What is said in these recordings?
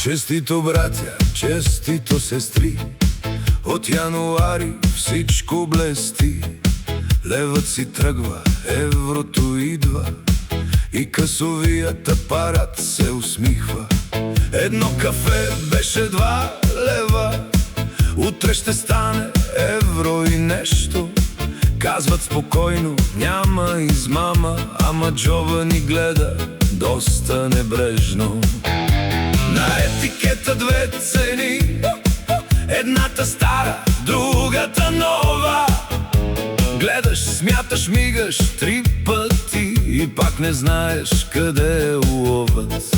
Честито, братя, честито, сестри, от януари всичко блести. Левът си тръгва, еврото идва и късовият апарат се усмихва. Едно кафе беше 2 лева, утре ще стане евро и нещо. Казват спокойно, няма измама, ама джоба ни гледа доста небрежно. На етикета 2 цени, едната стара, другата нова. Гледаш, смяташ, мигаш 3 пъти и пак не знаеш къде е уловът.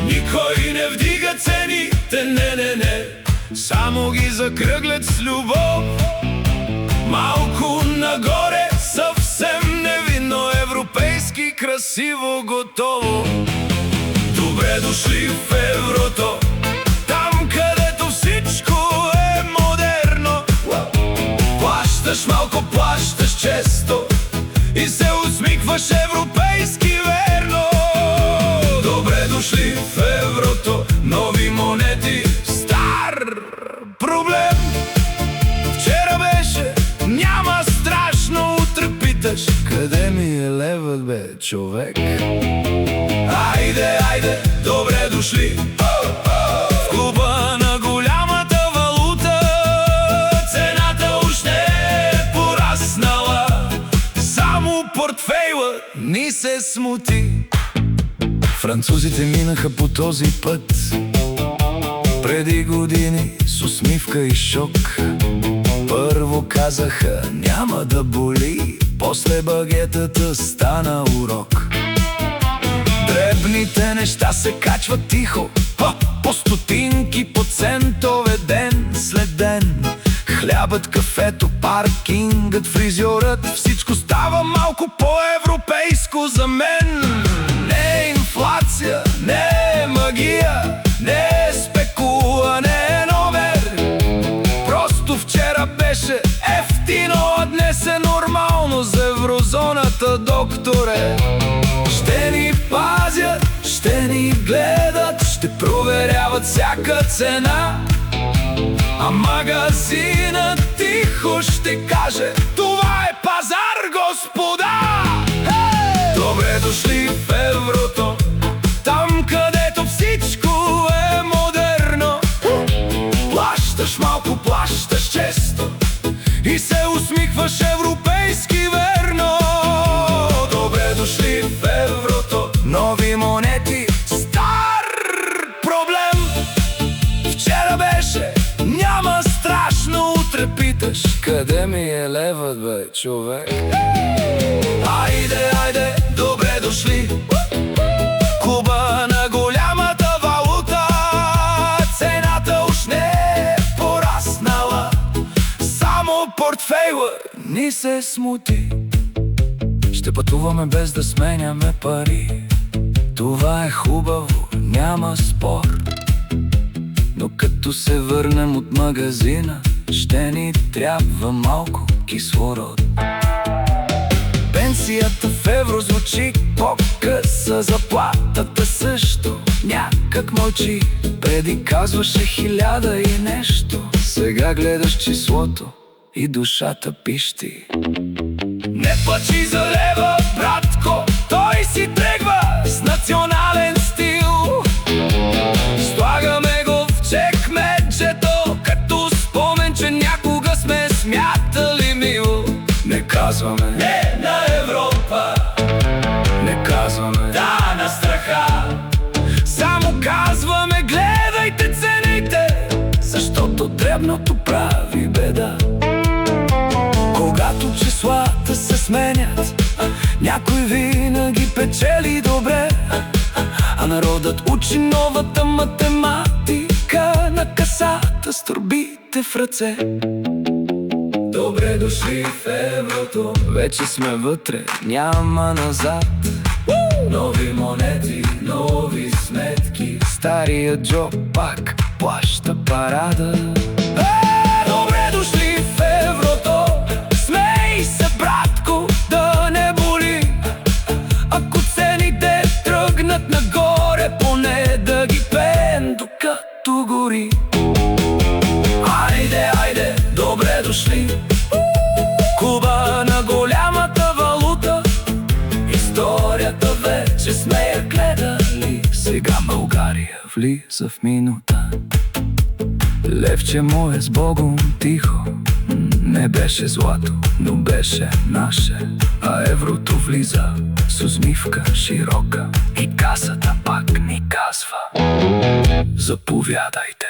Никой не вдига цените, не, само ги закръглят с любов. Малко нагоре, съвсем невинно, европейски, красиво, готово. Добре дошли в еврото, там където всичко е модерно. Плащаш малко, плащаш често и се усмихваш европейски верно. Добре дошли в еврото, нови монети, стар проблем. Вчера беше, няма страшно, утре питаш, къде ми е левът, бе, човек? Айде, добре дошли в клуба на голямата валута. Цената уж не е пораснала, само портфейла ни се смути. Французите минаха по този път преди години с усмивка и шок. Първо казаха, няма да боли, после багетата стана урок. Дребните неща се качват тихо, по стотинки, по центове ден след ден. Хлябът, кафето, паркингът, фризьорът, всичко става малко по-европейско за мен. Не е инфлация, не е магия, не е спекула, не е номер. Просто вчера беше ефтино, а днес е нормално за еврозоната, докторе. Ще ни пазят, ще ни гледат, ще проверяват всяка цена. А магазинът тихо ще каже, това е пазар, господа! Добре дошли в еврото, там където всичко е модерно. Плащаш малко, плащаш често и се усмихваш европейски верно. Добре дошли в еврото, нови монети, стар проблем. Вчера беше, няма страшно, утре питаш, къде ми е левът, бе, човек? Айде, добре дошли клуба на голямата валута. Цената уж не е пораснала, само портфейла ни се смути. Ще пътуваме без да сменяме пари, това е хубаво, няма спор. Но като се върнем от магазина, ще ни трябва малко кислород. Пенсията в евро звучи по-къса, заплатата също някак мълчи. Преди казваше 1000 и нещо, сега гледаш числото и душата пищи. Не плачи за лева, братко, той си тръгва с национален стил. Слагаме го в чекмеджето, като спомен, че някога сме смятали мило. Не казваме не на Европа, не казваме да на страха, само казваме гледайте цените, защото дребното прави беда. Когато числата се сменят, някой винаги печели добре, а народът учи новата математика на касата с торбите в ръце. Добре дошли в еврото, вече сме вътре, няма назад. Нови монети, нови сметки, стария джоб пак плаща парада. Добре дошли в еврото, смей се, братко, да не боли. Ако цените тръгнат нагоре, поне да ги пее гори. Айде, добре дошли. Куба на голямата валута. Историята вече сме я гледали. Сега България влиза в минута. Левче мое с Богом тихо. Не беше злато, но беше наше. А еврото влиза с усмивка широка. И касата пак ни казва: заповядайте.